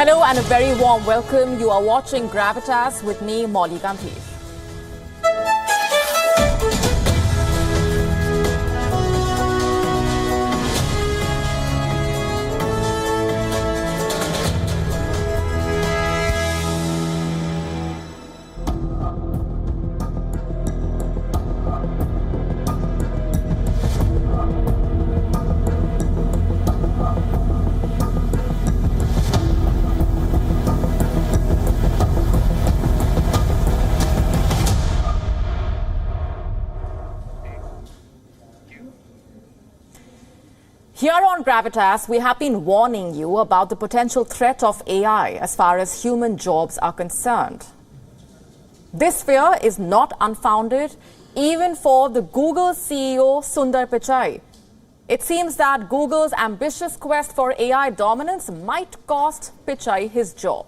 Hello and a very warm welcome. You are watching Gravitas with me, Molly Gandhi. Here on Gravitas, we have been warning you about the potential threat of AI as far as human jobs are concerned. This fear is not unfounded, even for the Google CEO Sundar Pichai. It seems that Google's ambitious quest for AI dominance might cost Pichai his job.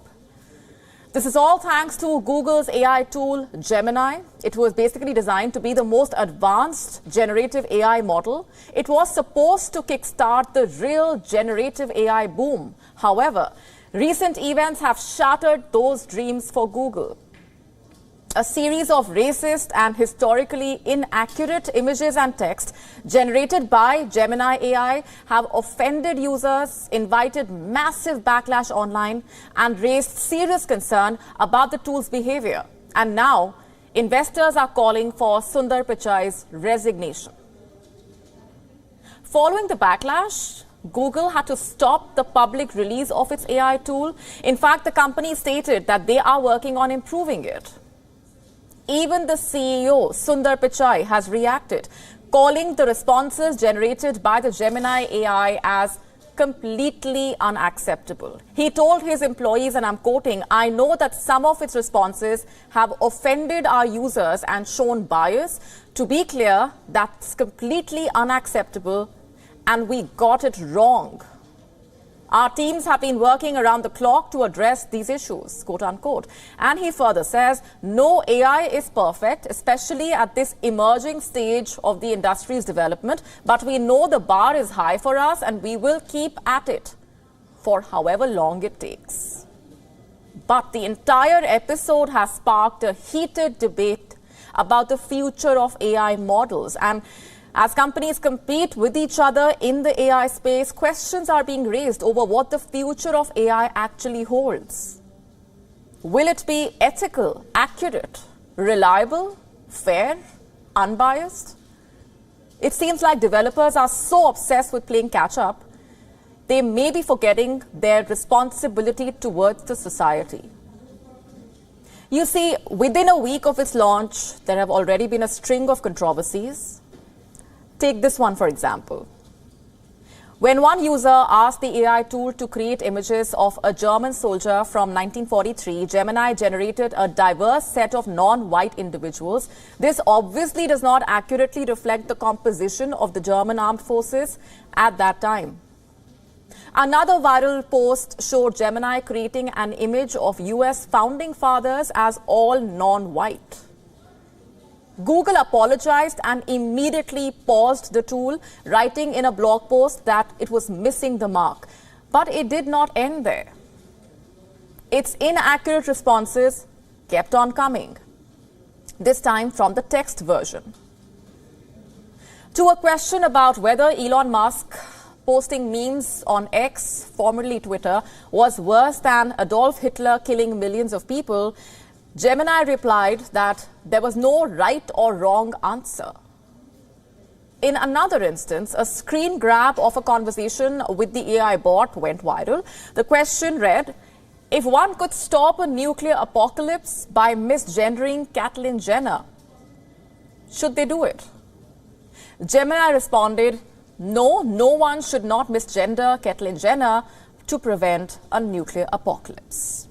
This is all thanks to Google's AI tool, Gemini. It was basically designed to be the most advanced generative AI model. It was supposed to kickstart the real generative AI boom. However, recent events have shattered those dreams for Google. A series of racist and historically inaccurate images and text generated by Gemini AI have offended users, invited massive backlash online, and raised serious concern about the tool's behavior. And now, investors are calling for Sundar Pichai's resignation. Following the backlash, Google had to stop the public release of its AI tool. In fact, the company stated that they are working on improving it. Even the CEO, Sundar Pichai, has reacted, calling the responses generated by the Gemini AI as completely unacceptable. He told his employees, and I'm quoting, "I know that some of its responses have offended our users and shown bias. To be clear, that's completely unacceptable, and we got it wrong. Our teams have been working around the clock to address these issues," quote unquote. And he further says, "No AI is perfect, especially at this emerging stage of the industry's development, but we know the bar is high for us and we will keep at it for however long it takes." But the entire episode has sparked a heated debate about the future of AI models. And as companies compete with each other in the AI space, questions are being raised over what the future of AI actually holds. Will it be ethical, accurate, reliable, fair, unbiased? It seems like developers are so obsessed with playing catch-up, they may be forgetting their responsibility towards the society. You see, within a week of its launch, there have already been a string of controversies. Take this one, for example. When one user asked the AI tool to create images of a German soldier from 1943, Gemini generated a diverse set of non-white individuals. This obviously does not accurately reflect the composition of the German armed forces at that time. Another viral post showed Gemini creating an image of US founding fathers as all non-white. Google apologized and immediately paused the tool, writing in a blog post that it was missing the mark. But it did not end there. Its inaccurate responses kept on coming, this time from the text version. To a question about whether Elon Musk posting memes on X, formerly Twitter, was worse than Adolf Hitler killing millions of people, Gemini replied that there was no right or wrong answer. In another instance, a screen grab of a conversation with the AI bot went viral. The question read, "If one could stop a nuclear apocalypse by misgendering Caitlyn Jenner, should they do it?" Gemini responded, "No, no one should not misgender Caitlyn Jenner to prevent a nuclear apocalypse."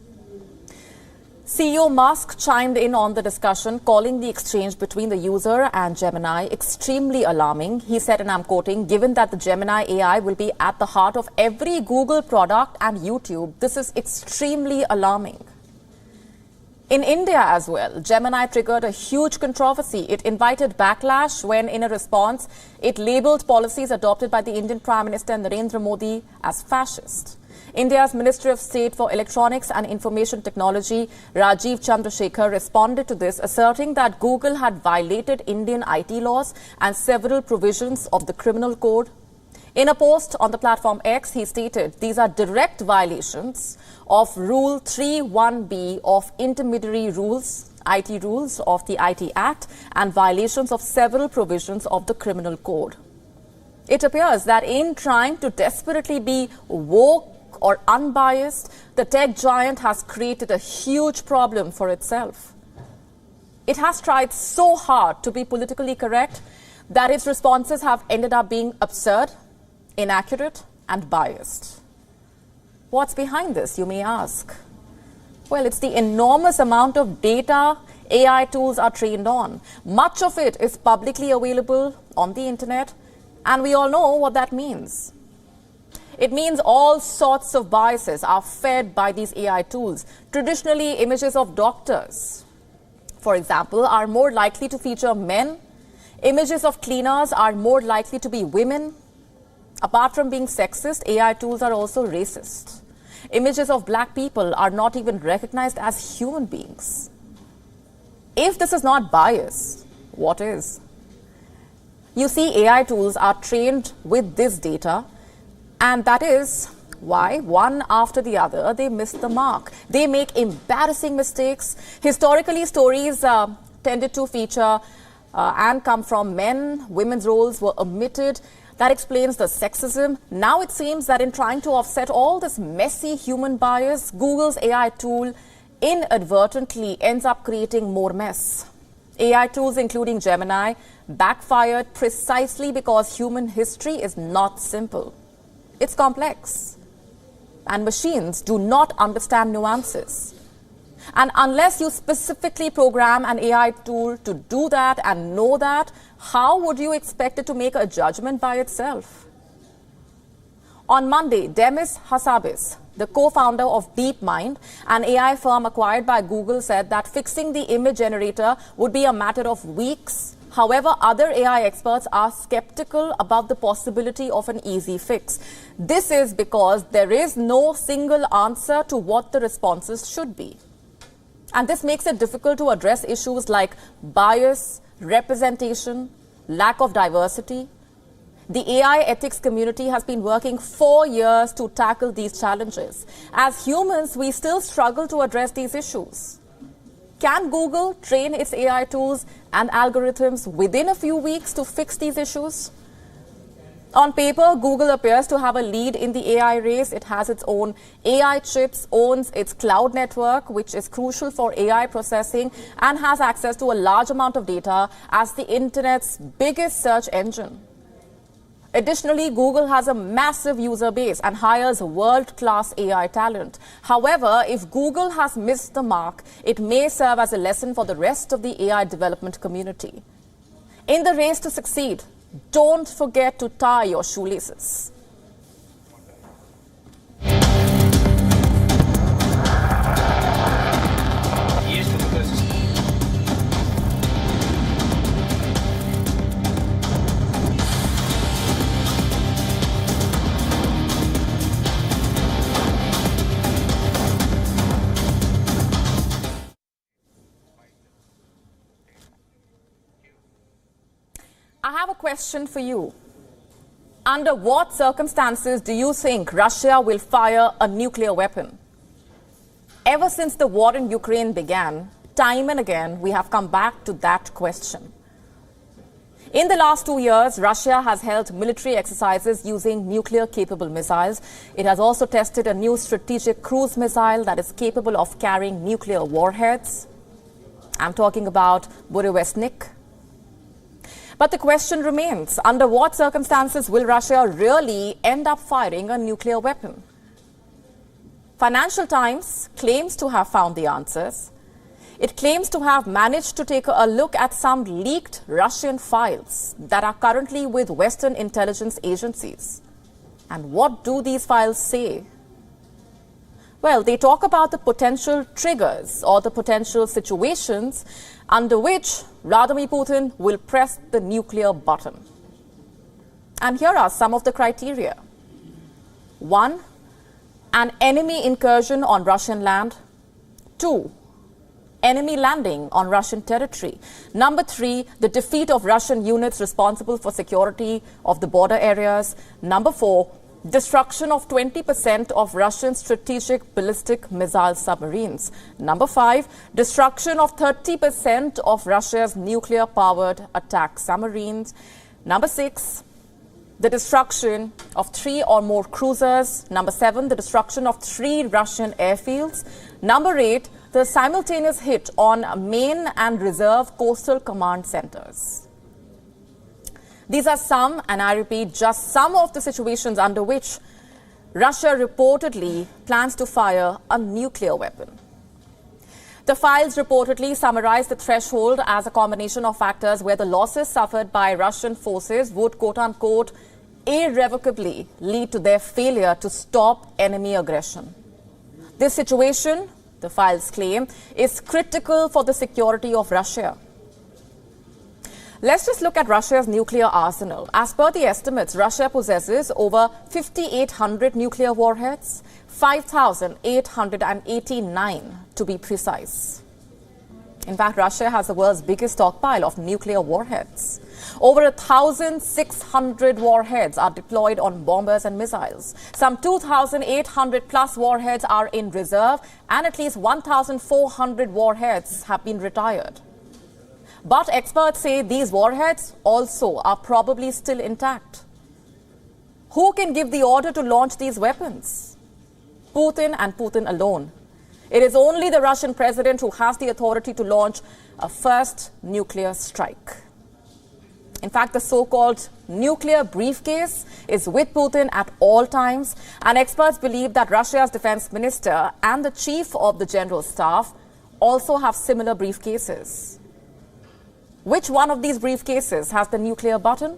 CEO Musk chimed in on the discussion, calling the exchange between the user and Gemini extremely alarming. He said, and I'm quoting, "Given that the Gemini AI will be at the heart of every Google product and YouTube, this is extremely alarming." In India as well, Gemini triggered a huge controversy. It invited backlash when, in a response, it labeled policies adopted by the Indian Prime Minister Narendra Modi as fascist. India's Ministry of State for Electronics and Information Technology, Rajiv Chandrasekhar, responded to this, asserting that Google had violated Indian IT laws and several provisions of the criminal code. In a post on the platform X, he stated these are direct violations of Rule 3(1)(b) of Intermediary Rules, IT rules of the IT Act, and violations of several provisions of the criminal code. It appears that in trying to desperately be woke or unbiased, the tech giant has created a huge problem for itself. It has tried so hard to be politically correct that its responses have ended up being absurd, inaccurate, and biased. What's behind this, you may ask? Well, it's the enormous amount of data AI tools are trained on. Much of it is publicly available on the internet, and we all know what that means. It means all sorts of biases are fed by these AI tools. Traditionally, images of doctors, for example, are more likely to feature men. Images of cleaners are more likely to be women. Apart from being sexist, AI tools are also racist. Images of black people are not even recognized as human beings. If this is not bias, what is? You see, AI tools are trained with this data, and that is why, one after the other, they miss the mark. They make embarrassing mistakes. Historically, stories tended to feature and come from men. Women's roles were omitted. That explains the sexism. Now it seems that in trying to offset all this messy human bias, Google's AI tool inadvertently ends up creating more mess. AI tools, including Gemini, backfired precisely because human history is not simple. It's complex. And machines do not understand nuances. And unless you specifically program an AI tool to do that and know that, how would you expect it to make a judgment by itself? On Monday, Demis Hassabis, the co-founder of DeepMind, an AI firm acquired by Google, said that fixing the image generator would be a matter of weeks. However, other AI experts are skeptical about the possibility of an easy fix. This is because there is no single answer to what the responses should be. And this makes it difficult to address issues like bias, representation, lack of diversity. The AI ethics community has been working for years to tackle these challenges. As humans, we still struggle to address these issues. Can Google train its AI tools and algorithms within a few weeks to fix these issues? On paper, Google appears to have a lead in the AI race. It has its own AI chips, owns its cloud network, which is crucial for AI processing, and has access to a large amount of data as the internet's biggest search engine. Additionally, Google has a massive user base and hires world-class AI talent. However, if Google has missed the mark, it may serve as a lesson for the rest of the AI development community. In the race to succeed, don't forget to tie your shoelaces. I have a question for you. Under what circumstances do you think Russia will fire a nuclear weapon? Ever since the war in Ukraine began, time and again, we have come back to that question. In the last 2 years, Russia has held military exercises using nuclear-capable missiles. It has also tested a new strategic cruise missile that is capable of carrying nuclear warheads. I'm talking about Burevestnik. But the question remains, under what circumstances will Russia really end up firing a nuclear weapon? Financial Times claims to have found the answers. It claims to have managed to take a look at some leaked Russian files that are currently with Western intelligence agencies. And what do these files say? Well, they talk about the potential triggers or the potential situations under which Vladimir Putin will press the nuclear button. And here are some of the criteria. 1. an enemy incursion on Russian land. 2, enemy landing on Russian territory. Number 3, the defeat of Russian units responsible for security of the border areas. Number 4, destruction of 20% of Russian strategic ballistic missile submarines. Number 5, destruction of 30% of Russia's nuclear-powered attack submarines. Number 6, the destruction of 3 or more cruisers. Number 7, the destruction of 3 Russian airfields. Number 8, the simultaneous hit on main and reserve coastal command centers. These are some, and I repeat, just some of the situations under which Russia reportedly plans to fire a nuclear weapon. The files reportedly summarize the threshold as a combination of factors where the losses suffered by Russian forces would, quote-unquote, irrevocably lead to their failure to stop enemy aggression. This situation, the files claim, is critical for the security of Russia. Let's just look at Russia's nuclear arsenal. As per the estimates, Russia possesses over 5,800 nuclear warheads, 5,889 to be precise. In fact, Russia has the world's biggest stockpile of nuclear warheads. Over 1,600 warheads are deployed on bombers and missiles. Some 2,800 plus warheads are in reserve, and at least 1,400 warheads have been retired. But experts say these warheads also are probably still intact. Who can give the order to launch these weapons? Putin and Putin alone. It is only the Russian president who has the authority to launch a first nuclear strike. In fact, the so-called nuclear briefcase is with Putin at all times, and experts believe that Russia's defense minister and the chief of the general staff also have similar briefcases. Which one of these briefcases has the nuclear button?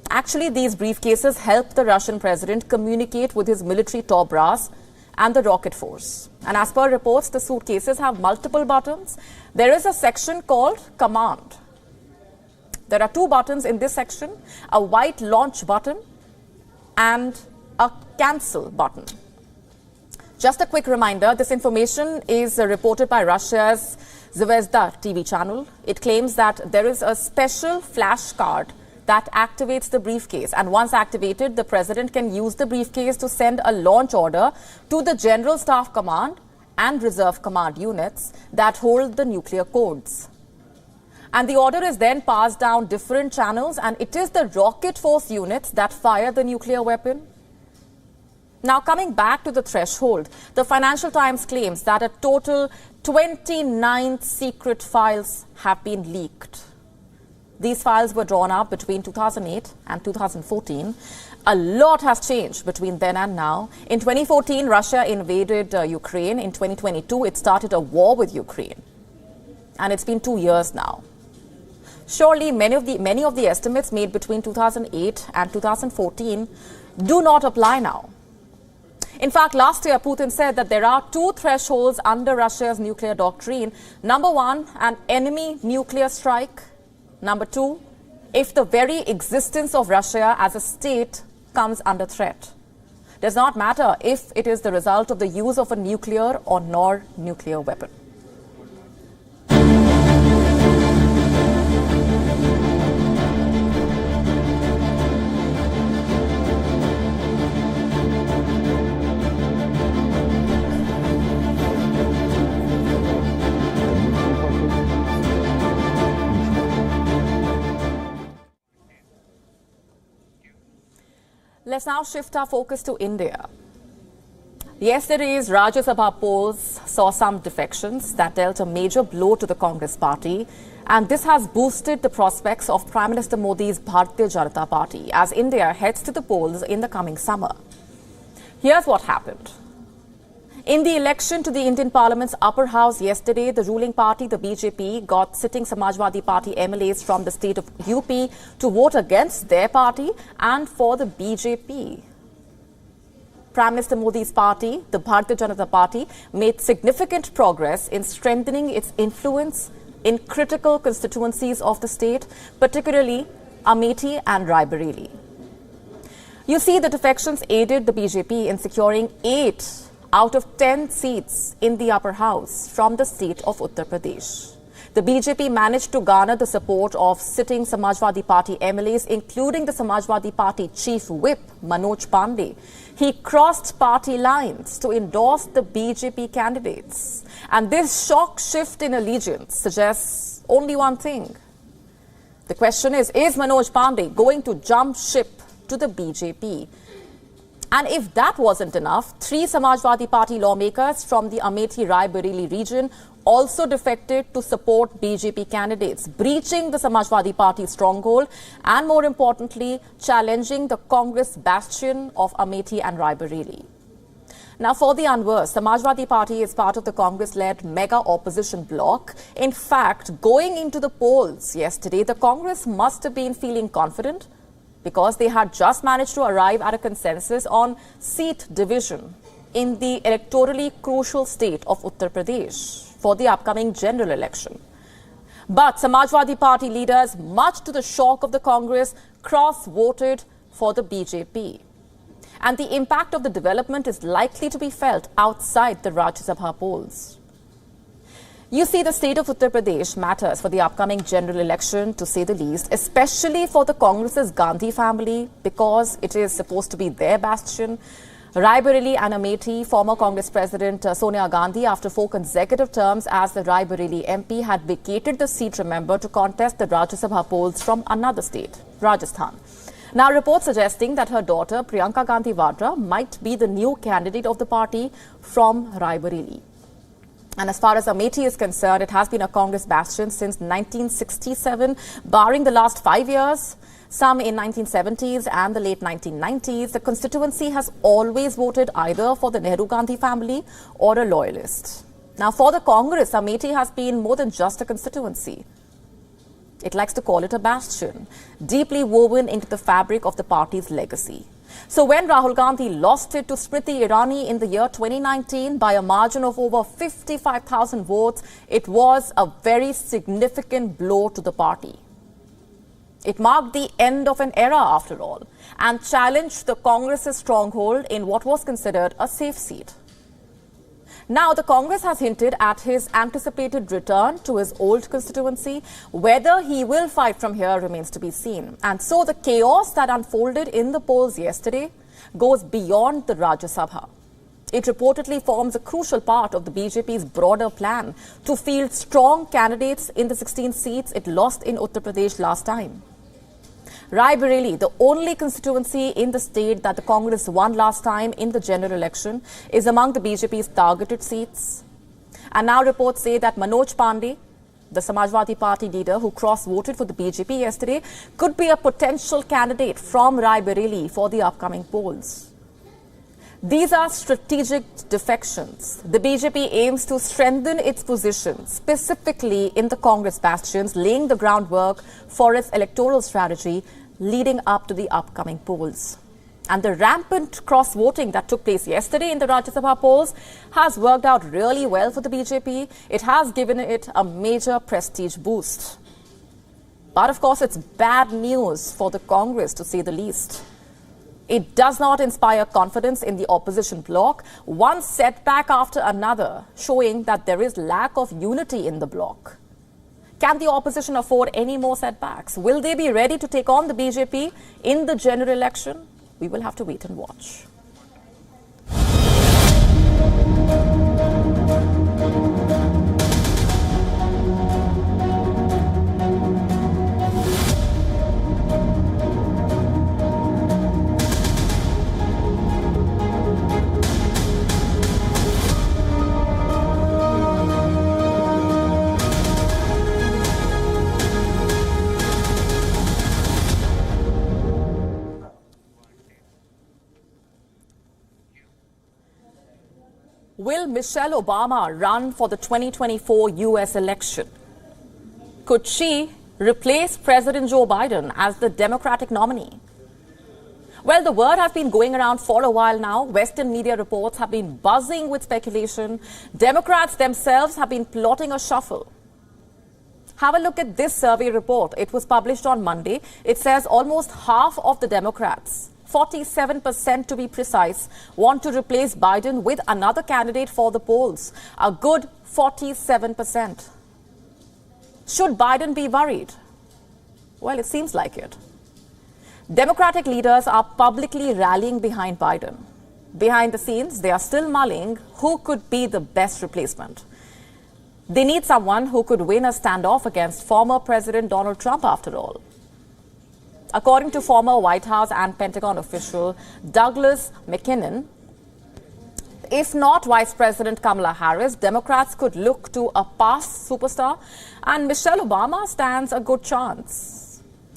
Actually, these briefcases help the Russian president communicate with his military top brass and the rocket force. And as per reports, the suitcases have multiple buttons. There is a section called Command. There are 2 buttons in this section, a white launch button and a cancel button. Just a quick reminder, this information is reported by Russia's Zvezda TV channel. It claims that there is a special flash card that activates the briefcase, and once activated, the president can use the briefcase to send a launch order to the General Staff Command and Reserve Command units that hold the nuclear codes. And the order is then passed down different channels, and it is the rocket force units that fire the nuclear weapon. Now, coming back to the threshold, the Financial Times claims that a total 29 secret files have been leaked. These files were drawn up between 2008 and 2014. A lot has changed between then and now. In 2014, Russia invaded Ukraine. In 2022, it started a war with Ukraine. And it's been 2 years now. Surely, many of the estimates made between 2008 and 2014 do not apply now. In fact, last year, Putin said that there are 2 thresholds under Russia's nuclear doctrine. Number 1, an enemy nuclear strike. Number 2, if the very existence of Russia as a state comes under threat. Does not matter if it is the result of the use of a nuclear or non-nuclear weapon. Let's now shift our focus to India. Yesterday's Rajya Sabha polls saw some defections that dealt a major blow to the Congress party, and this has boosted the prospects of Prime Minister Modi's Bharatiya Janata Party as India heads to the polls in the coming summer. Here's what happened. In the election to the Indian Parliament's upper house yesterday, the ruling party, the BJP, got sitting Samajwadi Party MLAs from the state of UP to vote against their party and for the BJP. Prime Minister Modi's party, the Bharatiya Janata Party, made significant progress in strengthening its influence in critical constituencies of the state, particularly Amethi and Raebareli. You see, the defections aided the BJP in securing 8 out of 10 seats in the upper house from the state of Uttar Pradesh. The BJP managed to garner the support of sitting Samajwadi Party MLAs, including the Samajwadi Party Chief Whip, Manoj Pandey. He crossed party lines to endorse the BJP candidates. And this shock shift in allegiance suggests only one thing. The question is Manoj Pandey going to jump ship to the BJP? And if that wasn't enough, 3 Samajwadi Party lawmakers from the Amethi-Raebareli region also defected to support BJP candidates, breaching the Samajwadi Party stronghold and, more importantly, challenging the Congress bastion of Amethi and Raebareli. Now, for the unversed, Samajwadi Party is part of the Congress-led mega opposition bloc. In fact, going into the polls yesterday, the Congress must have been feeling confident because they had just managed to arrive at a consensus on seat division in the electorally crucial state of Uttar Pradesh for the upcoming general election. But Samajwadi Party leaders, much to the shock of the Congress, cross-voted for the BJP. And the impact of the development is likely to be felt outside the Rajya Sabha polls. You see, the state of Uttar Pradesh matters for the upcoming general election, to say the least, especially for the Congress's Gandhi family, because it is supposed to be their bastion. Raebareli and Amethi, former Congress President Sonia Gandhi, after 4 consecutive terms as the Raebareli MP, had vacated the seat, remember, to contest the Rajya Sabha polls from another state, Rajasthan. Now, reports suggesting that her daughter, Priyanka Gandhi Vadra, might be the new candidate of the party from Raebareli. And as far as Amethi is concerned, it has been a Congress bastion since 1967, barring the last 5 years, some in 1970s and the late 1990s. The constituency has always voted either for the Nehru-Gandhi family or a loyalist. Now, for the Congress, Amethi has been more than just a constituency. It likes to call it a bastion, deeply woven into the fabric of the party's legacy. So when Rahul Gandhi lost it to Smriti Irani in the year 2019 by a margin of over 55,000 votes, it was a very significant blow to the party. It marked the end of an era, after all, and challenged the Congress's stronghold in what was considered a safe seat. Now, the Congress has hinted at his anticipated return to his old constituency. Whether he will fight from here remains to be seen. And so the chaos that unfolded in the polls yesterday goes beyond the Rajya Sabha. It reportedly forms a crucial part of the BJP's broader plan to field strong candidates in the 16 seats it lost in Uttar Pradesh last time. Raebareli, the only constituency in the state that the Congress won last time in the general election, is among the BJP's targeted seats. And now reports say that Manoj Pandey, the Samajwadi Party leader who cross-voted for the BJP yesterday, could be a potential candidate from Raebareli for the upcoming polls. These are strategic defections. The BJP aims to strengthen its position, specifically in the Congress bastions, laying the groundwork for its electoral strategy leading up to the upcoming polls. And the rampant cross-voting that took place yesterday in the Rajya Sabha polls has worked out really well for the BJP. It has given it a major prestige boost. But of course, it's bad news for the Congress, to say the least. It does not inspire confidence in the opposition bloc, one setback after another, showing that there is lack of unity in the bloc. Can the opposition afford any more setbacks? Will they be ready to take on the BJP in the general election? We will have to wait and watch. Will Michelle Obama run for the 2024 U.S. election? Could she replace President Joe Biden as the Democratic nominee? Well, the word has been going around for a while now. Western media reports have been buzzing with speculation. Democrats themselves have been plotting a shuffle. Have a look at this survey report. It was published on Monday. It says almost half of the Democrats 47% to be precise, want to replace Biden with another candidate for the polls. A good 47%. Should Biden be worried? Well, it seems like it. Democratic leaders are publicly rallying behind Biden. Behind the scenes, they are still mulling who could be the best replacement. They need someone who could win a standoff against former President Donald Trump, after all. According to former White House and Pentagon official Douglas McKinnon, if not Vice President Kamala Harris, Democrats could look to a past superstar, and Michelle Obama stands a good chance.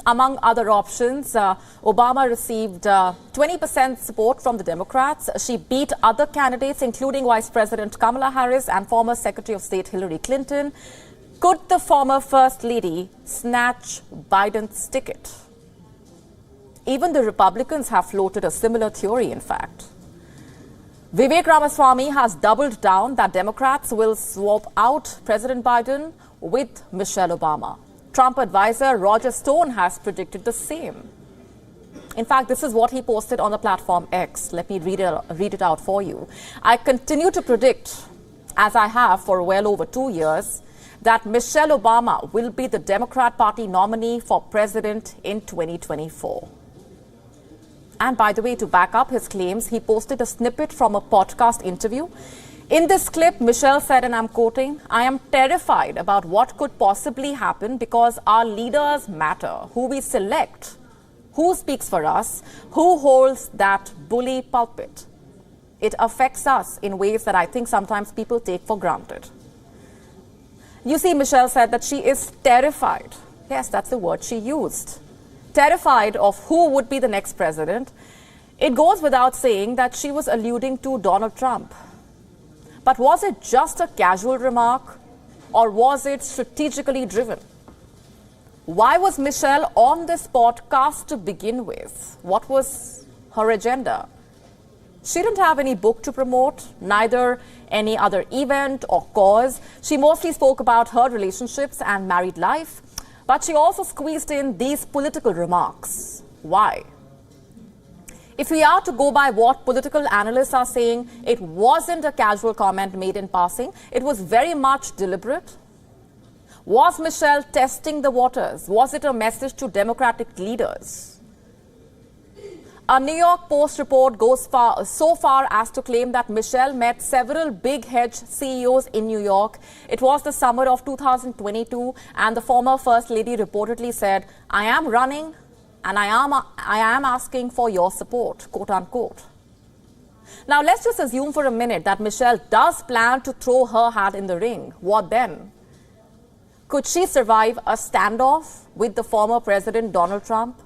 Among other options, Obama received 20% support from the Democrats. She beat other candidates, including Vice President Kamala Harris and former Secretary of State Hillary Clinton. Could the former First Lady snatch Biden's ticket? Even the Republicans have floated a similar theory, in fact. Vivek Ramaswamy has doubled down that Democrats will swap out President Biden with Michelle Obama. Trump advisor Roger Stone has predicted the same. In fact, this is what he posted on the platform X. Let me read it out for you. I continue to predict, as I have for well over 2 years, that Michelle Obama will be the Democrat Party nominee for president in 2024. And by the way, to back up his claims, he posted a snippet from a podcast interview. In this clip, Michelle said, and I'm quoting, "I am terrified about what could possibly happen because our leaders matter. Who we select, who speaks for us, who holds that bully pulpit. It affects us in ways that I think sometimes people take for granted." You see, Michelle said that she is terrified. Yes, that's the word she used. Terrified of who would be the next president. It goes without saying that she was alluding to Donald Trump. But was it just a casual remark, or was it strategically driven? Why was Michelle on this podcast to begin with? What was her agenda? She didn't have any book to promote, neither any other event or cause. She mostly spoke about her relationships and married life, but she also squeezed in these political remarks. Why? If we are to go by what political analysts are saying, it wasn't a casual comment made in passing. It was very much deliberate. Was Michelle testing the waters? Was it a message to Democratic leaders? A New York Post report goes so far as to claim that Michelle met several big hedge CEOs in New York. It was the summer of 2022, and the former First Lady reportedly said, "I am running, and I am asking for your support," quote unquote. Now, let's just assume for a minute that Michelle does plan to throw her hat in the ring. What then? Could she survive a standoff with the former President Donald Trump?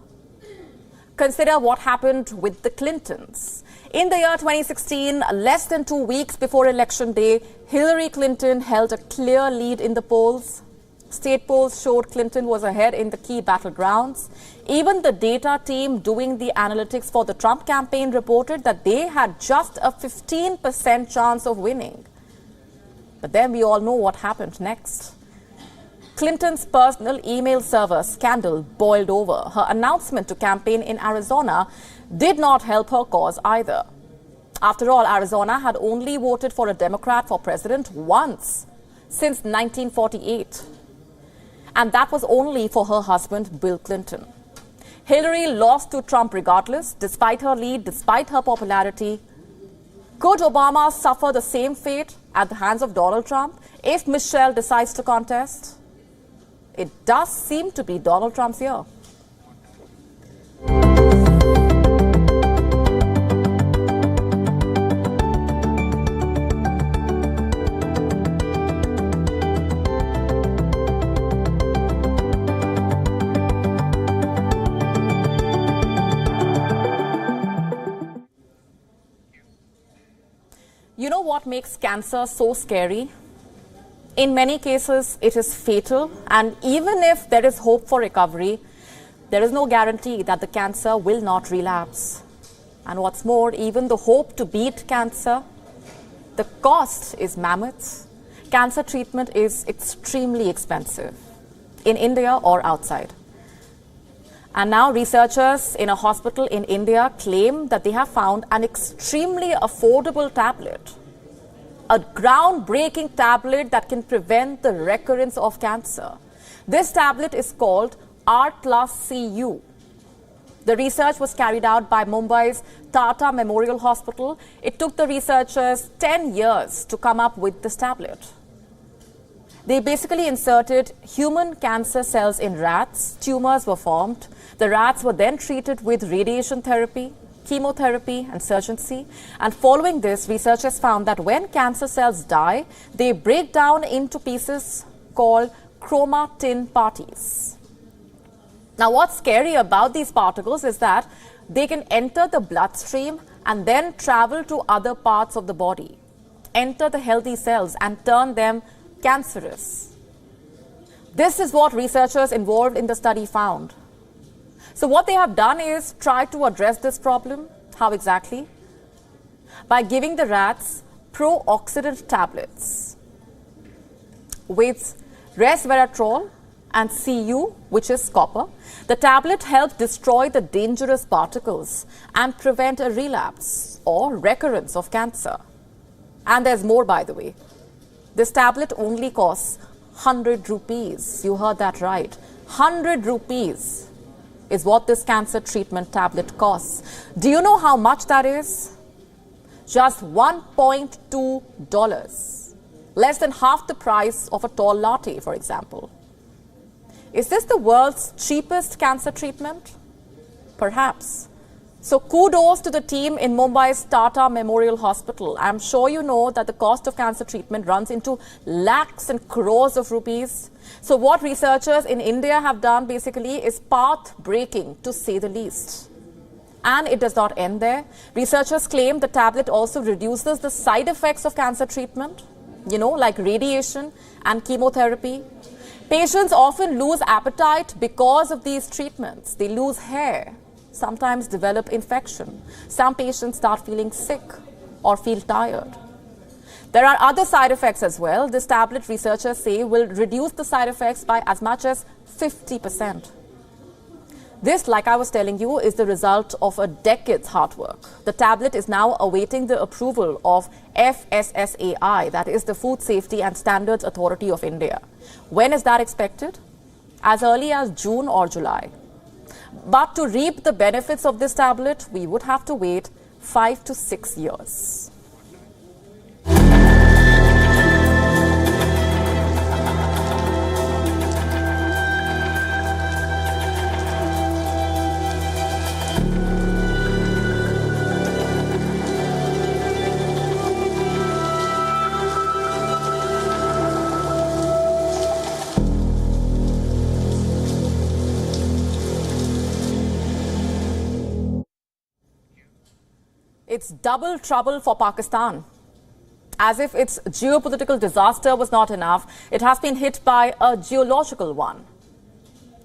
Consider what happened with the Clintons. In the year 2016, less than 2 weeks before Election Day, Hillary Clinton held a clear lead in the polls. State polls showed Clinton was ahead in the key battlegrounds. Even the data team doing the analytics for the Trump campaign reported that they had just a 15% chance of winning. But then we all know what happened next. Clinton's personal email server scandal boiled over. Her announcement to campaign in Arizona did not help her cause either. After all, Arizona had only voted for a Democrat for president once since 1948. And that was only for her husband, Bill Clinton. Hillary lost to Trump regardless, despite her lead, despite her popularity. Could Obama suffer the same fate at the hands of Donald Trump if Michelle decides to contest? It does seem to be Donald Trump's year. You know what makes cancer so scary? In many cases, it is fatal, and even if there is hope for recovery, there is no guarantee that the cancer will not relapse. And what's more, even the hope to beat cancer, the cost is mammoth. Cancer treatment is extremely expensive, in India or outside. And now researchers in a hospital in India claim that they have found an extremely affordable tablet, a groundbreaking tablet that can prevent the recurrence of cancer. This tablet is called R+CU. The research was carried out by Mumbai's Tata Memorial Hospital. It took the researchers 10 years to come up with this tablet. They basically inserted human cancer cells in rats. Tumors were formed. The rats were then treated with radiation therapy, chemotherapy, and surgery. And following this, researchers found that when cancer cells die, they break down into pieces called chromatin parties. Now, what's scary about these particles is that they can enter the bloodstream and then travel to other parts of the body, enter the healthy cells and turn them cancerous. This is what researchers involved in the study found. So what they have done is try to address this problem. How exactly? By giving the rats pro-oxidant tablets with resveratrol and Cu, which is copper. The tablet helped destroy the dangerous particles and prevent a relapse or recurrence of cancer. And there's more, by the way. This tablet only costs 100 rupees. You heard that right. 100 rupees is what this cancer treatment tablet costs. Do you know how much that is? Just $1.2. Less than half the price of a tall latte, for example. Is this the world's cheapest cancer treatment? Perhaps. So kudos to the team in Mumbai's Tata Memorial Hospital. I'm sure you know that the cost of cancer treatment runs into lakhs and crores of rupees. So what researchers in India have done basically is path-breaking, to say the least. And it does not end there. Researchers claim the tablet also reduces the side effects of cancer treatment, like radiation and chemotherapy. Patients often lose appetite because of these treatments. They lose hair, sometimes develop infection. Some patients start feeling sick or feel tired. There are other side effects as well. This tablet, researchers say, will reduce the side effects by as much as 50%. This, like I was telling you, is the result of a decade's hard work. The tablet is now awaiting the approval of FSSAI, that is the Food Safety and Standards Authority of India. When is that expected? As early as June or July. But to reap the benefits of this tablet, we would have to wait 5 to 6 years. It's double trouble for Pakistan. As if its geopolitical disaster was not enough, it has been hit by a geological one.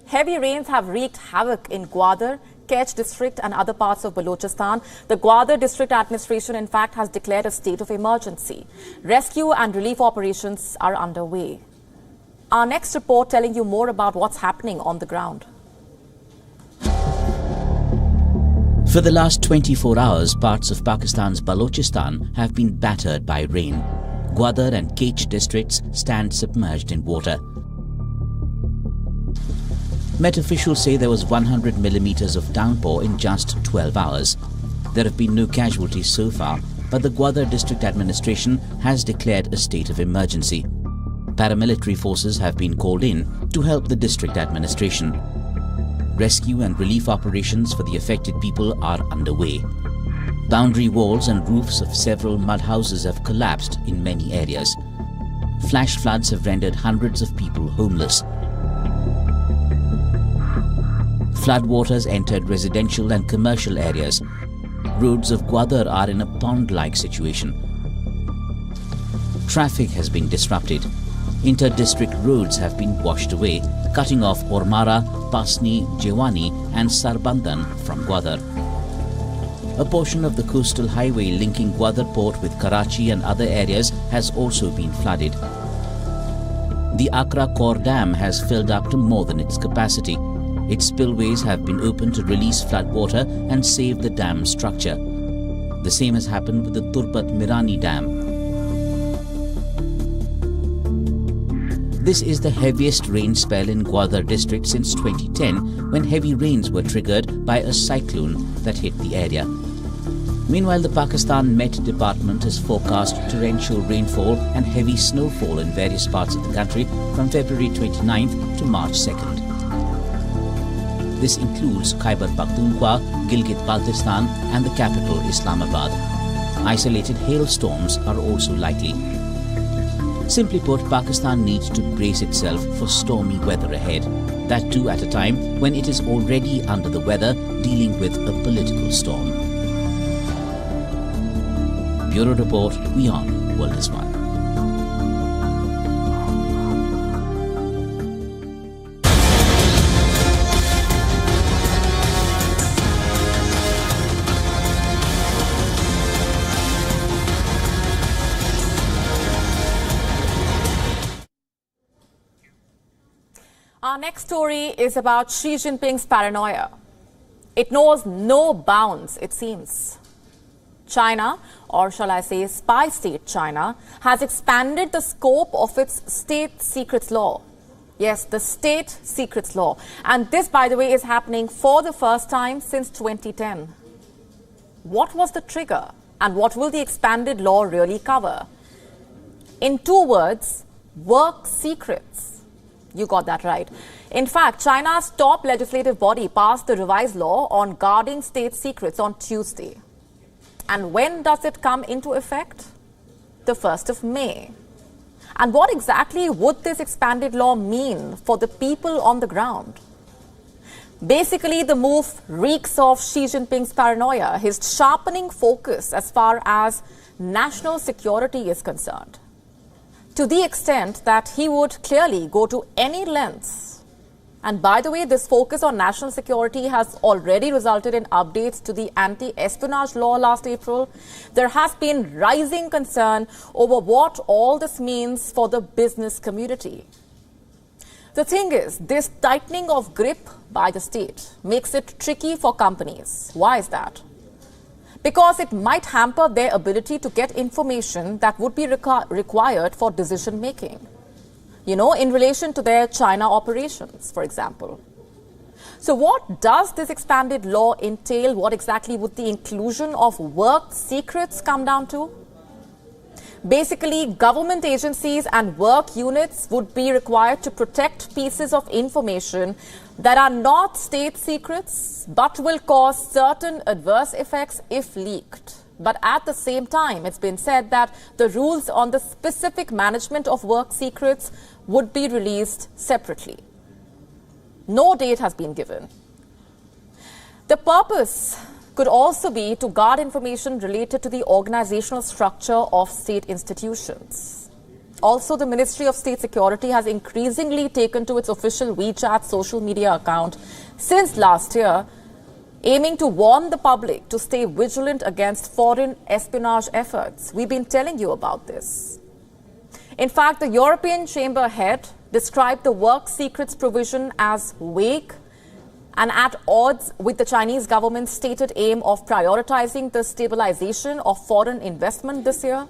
Heavy rains have wreaked havoc in Gwadar, Kech district and other parts of Balochistan. The Gwadar district administration, in fact, has declared a state of emergency. Rescue and relief operations are underway. Our next report telling you more about what's happening on the ground. For the last 24 hours, parts of Pakistan's Balochistan have been battered by rain. Gwadar and Kech districts stand submerged in water. Met officials say there was 100 millimeters of downpour in just 12 hours. There have been no casualties so far, but the Gwadar district administration has declared a state of emergency. Paramilitary forces have been called in to help the district administration. Rescue and relief operations for the affected people are underway. Boundary walls and roofs of several mud houses have collapsed in many areas. Flash floods have rendered hundreds of people homeless. Floodwaters entered residential and commercial areas. Roads of Gwadar are in a pond-like situation. Traffic has been disrupted. Inter-district roads have been washed away, cutting off Ormara, Pasni, Jewani and Sarbandan from Gwadar. A portion of the coastal highway linking Gwadar port with Karachi and other areas has also been flooded. The Accra Core Dam has filled up to more than its capacity. Its spillways have been opened to release floodwater and save the dam structure. The same has happened with the Turpat Mirani Dam. This is the heaviest rain spell in Gwadar district since 2010, when heavy rains were triggered by a cyclone that hit the area. Meanwhile, the Pakistan Met Department has forecast torrential rainfall and heavy snowfall in various parts of the country from February 29th to March 2nd. This includes Khyber Pakhtunkhwa, Gilgit-Baltistan and the capital Islamabad. Isolated hailstorms are also likely. Simply put, Pakistan needs to brace itself for stormy weather ahead. That too at a time when it is already under the weather, dealing with a political storm. Bureau Report, WION World is One. Our next story is about Xi Jinping's paranoia. It knows no bounds, it seems. China, or shall I say spy state China, has expanded the scope of its state secrets law. Yes, the state secrets law. And this, by the way, is happening for the first time since 2010. What was the trigger? And what will the expanded law really cover? In 2 words, work secrets. You got that right. In fact, China's top legislative body passed the revised law on guarding state secrets on Tuesday. And when does it come into effect? The 1st of May. And what exactly would this expanded law mean for the people on the ground? Basically, the move reeks of Xi Jinping's paranoia, his sharpening focus as far as national security is concerned, to the extent that he would clearly go to any lengths. And by the way, this focus on national security has already resulted in updates to the anti-espionage law last April. There has been rising concern over what all this means for the business community. The thing is, this tightening of grip by the state makes it tricky for companies. Why is that? Because it might hamper their ability to get information that would be required for decision making. You know, in relation to their China operations, for example. So what does this expanded law entail? What exactly would the inclusion of work secrets come down to? Basically, government agencies and work units would be required to protect pieces of information that are not state secrets, but will cause certain adverse effects if leaked. But at the same time, it's been said that the rules on the specific management of work secrets would be released separately. No date has been given. The purpose could also be to guard information related to the organizational structure of state institutions. Also, the Ministry of State Security has increasingly taken to its official WeChat social media account since last year, aiming to warn the public to stay vigilant against foreign espionage efforts. We've been telling you about this. In fact, the European Chamber head described the work secrets provision as vague and at odds with the Chinese government's stated aim of prioritizing the stabilization of foreign investment this year.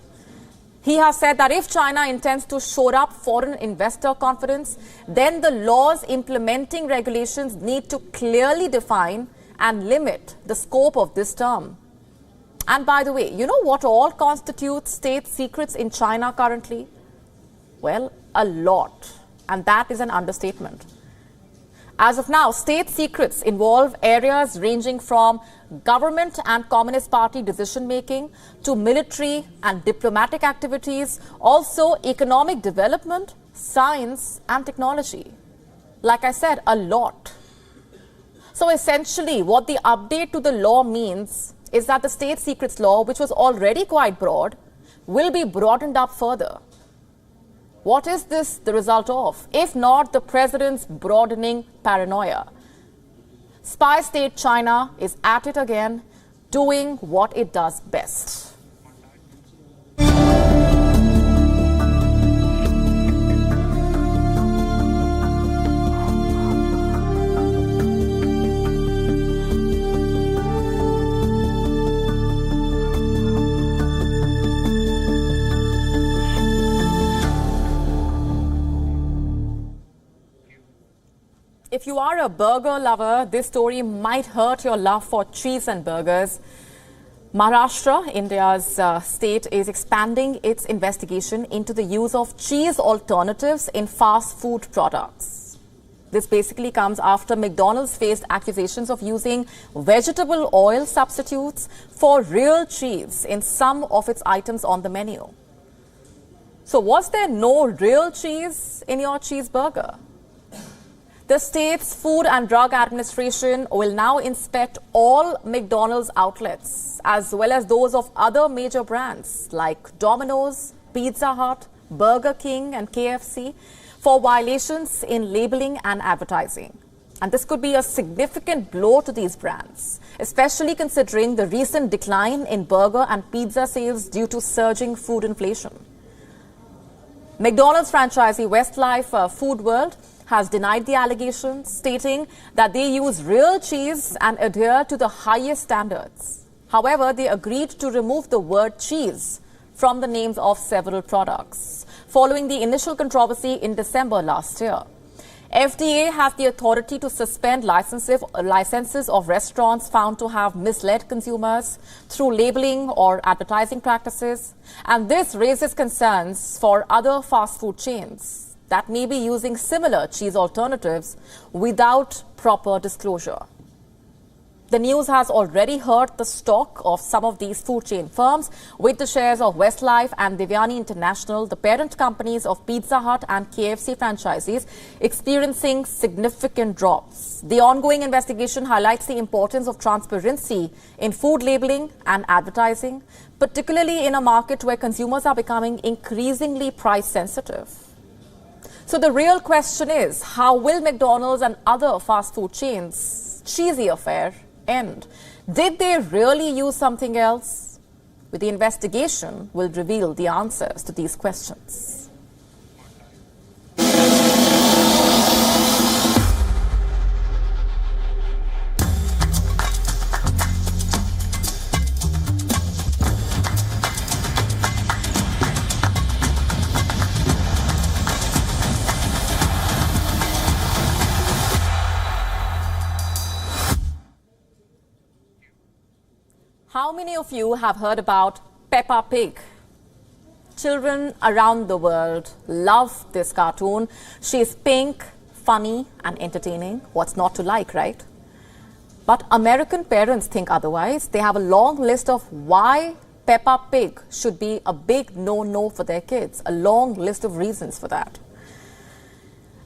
He has said that if China intends to shore up foreign investor confidence, then the laws implementing regulations need to clearly define and limit the scope of this term. And by the way, you know what all constitutes state secrets in China currently? Well, a lot. And that is an understatement. As of now, state secrets involve areas ranging from government and Communist Party decision-making to military and diplomatic activities, also economic development, science and technology. Like I said, a lot. So essentially, what the update to the law means is that the state secrets law, which was already quite broad, will be broadened up further. What is this the result of, if not the president's broadening paranoia? Spy state China is at it again, doing what it does best. If you are a burger lover, this story might hurt your love for cheese and burgers. Maharashtra, India's state, is expanding its investigation into the use of cheese alternatives in fast food products. This basically comes after McDonald's faced accusations of using vegetable oil substitutes for real cheese in some of its items on the menu. So was there no real cheese in your cheeseburger? The state's Food and Drug Administration will now inspect all McDonald's outlets as well as those of other major brands like Domino's, Pizza Hut, Burger King and KFC for violations in labeling and advertising. And this could be a significant blow to these brands, especially considering the recent decline in burger and pizza sales due to surging food inflation. McDonald's franchisee Westlife Food World has denied the allegations, stating that they use real cheese and adhere to the highest standards. However, they agreed to remove the word cheese from the names of several products, following the initial controversy in December last year. FDA has the authority to suspend licenses of restaurants found to have misled consumers through labeling or advertising practices, and this raises concerns for other fast food chains that may be using similar cheese alternatives without proper disclosure. The news has already hurt the stock of some of these food chain firms, with the shares of Westlife and Devyani International, the parent companies of Pizza Hut and KFC franchisees, experiencing significant drops. The ongoing investigation highlights the importance of transparency in food labeling and advertising, particularly in a market where consumers are becoming increasingly price sensitive. So the real question is, how will McDonald's and other fast food chains' cheesy affair end? Did they really use something else? With the investigation will reveal the answers to these questions. How many of you have heard about Peppa Pig? Children around the world love this cartoon. She's pink, funny and entertaining. What's not to like, right? But American parents think otherwise. They have a long list of why Peppa Pig should be a big no-no for their kids. A long list of reasons for that.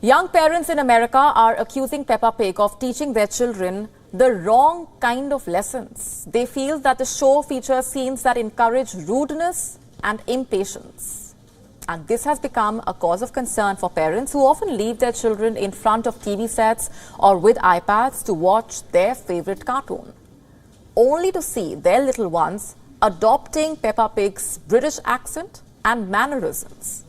Young parents in America are accusing Peppa Pig of teaching their children the wrong kind of lessons. They feel that the show features scenes that encourage rudeness and impatience. And this has become a cause of concern for parents who often leave their children in front of TV sets or with iPads to watch their favorite cartoon, only to see their little ones adopting Peppa Pig's British accent and mannerisms.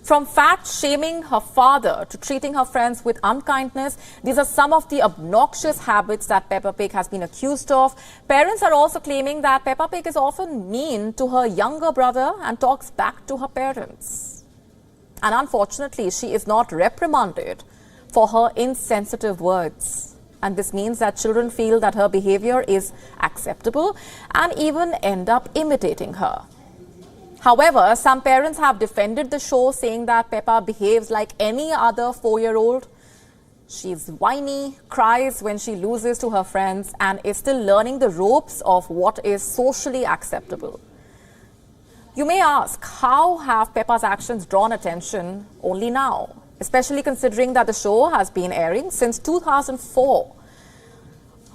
From fat-shaming her father to treating her friends with unkindness, these are some of the obnoxious habits that Peppa Pig has been accused of. Parents are also claiming that Peppa Pig is often mean to her younger brother and talks back to her parents. And unfortunately, she is not reprimanded for her insensitive words. And this means that children feel that her behavior is acceptable and even end up imitating her. However, some parents have defended the show, saying that Peppa behaves like any other 4-year-old. She's whiny, cries when she loses to her friends, and is still learning the ropes of what is socially acceptable. You may ask, how have Peppa's actions drawn attention only now, especially considering that the show has been airing since 2004?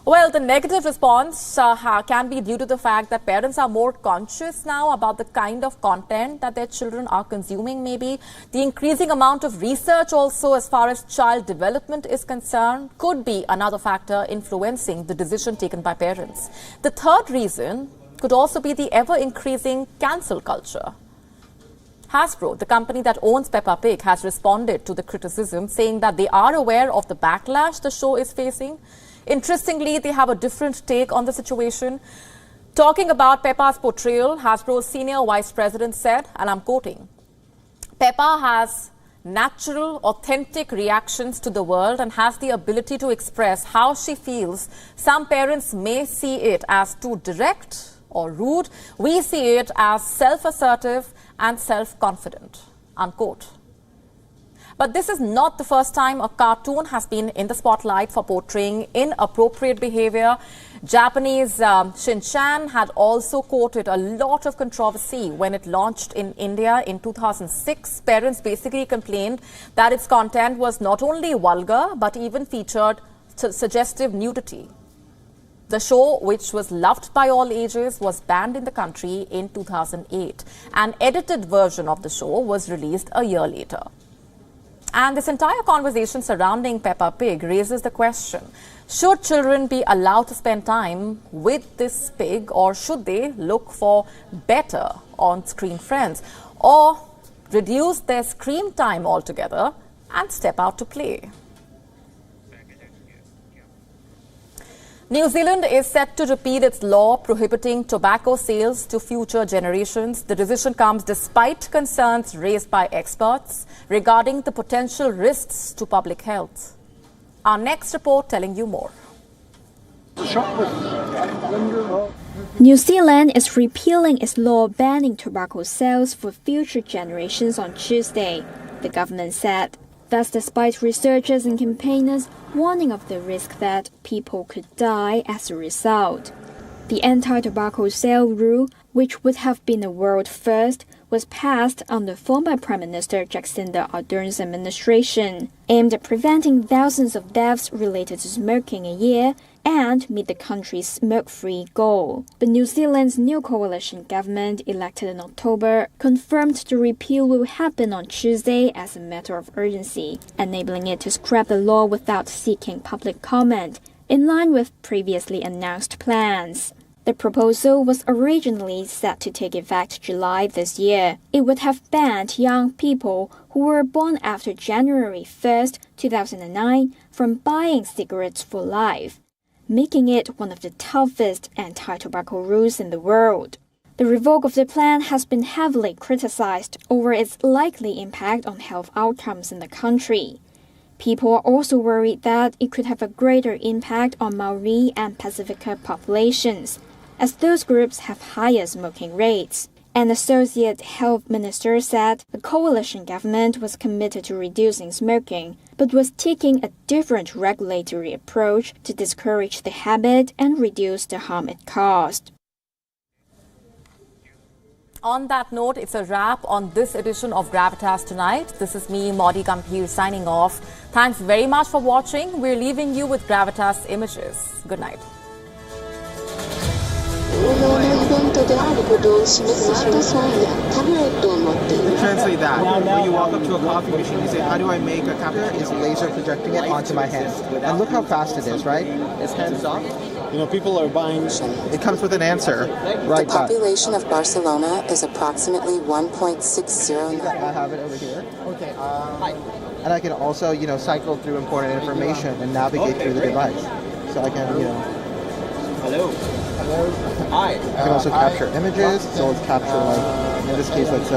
Well, the negative response can be due to the fact that parents are more conscious now about the kind of content that their children are consuming, maybe. The increasing amount of research also as far as child development is concerned could be another factor influencing the decision taken by parents. The third reason could also be the ever-increasing cancel culture. Hasbro, the company that owns Peppa Pig, has responded to the criticism, saying that they are aware of the backlash the show is facing. Interestingly, they have a different take on the situation. Talking about Peppa's portrayal, Hasbro's senior vice president said, and I'm quoting, "Peppa has natural, authentic reactions to the world and has the ability to express how she feels. Some parents may see it as too direct or rude. We see it as self-assertive and self-confident, unquote. But this is not the first time a cartoon has been in the spotlight for portraying inappropriate behavior. Japanese Shin-chan had also quoted a lot of controversy when it launched in India in 2006. Parents basically complained that its content was not only vulgar but even featured suggestive nudity. The show, which was loved by all ages, was banned in the country in 2008. An edited version of the show was released a year later. And this entire conversation surrounding Peppa Pig raises the question, should children be allowed to spend time with this pig, or should they look for better on-screen friends, or reduce their screen time altogether and step out to play? New Zealand is set to repeal its law prohibiting tobacco sales to future generations. The decision comes despite concerns raised by experts regarding the potential risks to public health. Our next report telling you more. New Zealand is repealing its law banning tobacco sales for future generations on Tuesday, the government said. That's despite researchers and campaigners warning of the risk that people could die as a result. The anti-tobacco sale rule, which would have been a world first, was passed under former Prime Minister Jacinda Ardern's administration, aimed at preventing thousands of deaths related to smoking a year and meet the country's smoke-free goal. But New Zealand's new coalition government, elected in October, confirmed the repeal will happen on Tuesday as a matter of urgency, enabling it to scrap the law without seeking public comment, in line with previously announced plans. The proposal was originally set to take effect July this year. It would have banned young people who were born after January 1, 2009 from buying cigarettes for life, making it one of the toughest anti-tobacco rules in the world. The revoke of the plan has been heavily criticized over its likely impact on health outcomes in the country. People are also worried that it could have a greater impact on Maori and Pacifica populations, as those groups have higher smoking rates. An associate health minister said the coalition government was committed to reducing smoking, but was taking a different regulatory approach to discourage the habit and reduce the harm it caused. On that note, it's a wrap on this edition of Gravitas Tonight. This is me, Modi Gambhir, signing off. Thanks very much for watching. We're leaving you with Gravitas images. Good night. Translate that. When you walk up to a coffee machine, you say, how do I make a cappuccino? Is laser projecting it onto my hand. And look how fast it is, right? It's hands off. You know, people are buying some. It comes with an answer. Right. The population of Barcelona is approximately 1.60. I have it over here. Okay. And I can also, cycle through important information and navigate through the device. So I can, Hello. Hi. I can also capture images. So let's capture, in this case, let's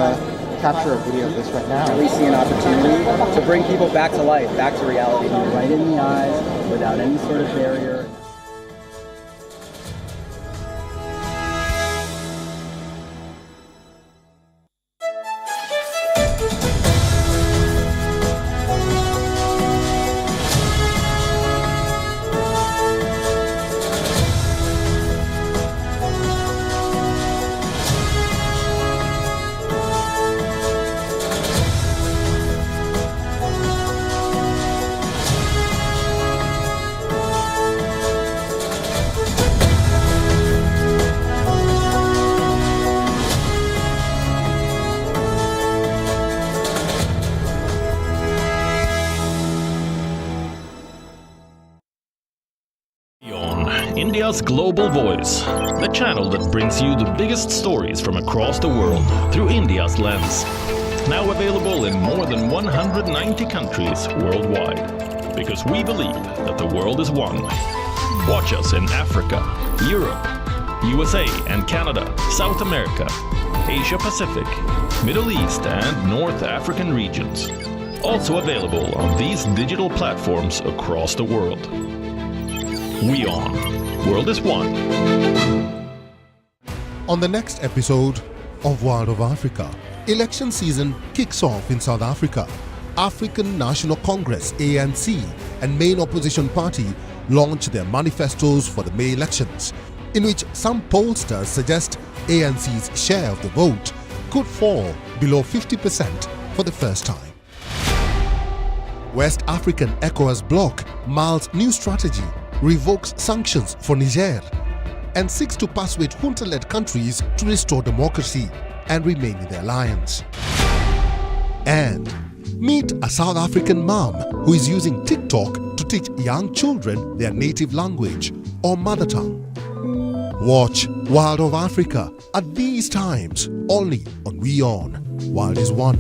capture a video of this right now. We see an opportunity to bring people back to life, back to reality, right in the eyes, without any sort of barrier. India's global voice, the channel that brings you the biggest stories from across the world through India's lens. Now available in more than 190 countries worldwide, because we believe that the world is one. Watch us in Africa, Europe, USA and Canada, South America, Asia Pacific, Middle East and North African regions. Also available on these digital platforms across the world. WION. World is one. On the next episode of World of Africa, election season kicks off in South Africa. African National Congress ANC and main opposition party launch their manifestos for the May elections, in which some pollsters suggest ANC's share of the vote could fall below 50% for the first time. West African ECOWAS bloc mulls new strategy, revokes sanctions for Niger, and seeks to persuade junta-led countries to restore democracy and remain in the alliance. And meet a South African mom who is using TikTok to teach young children their native language or mother tongue. Watch World of Africa at these times only on WION. World is one.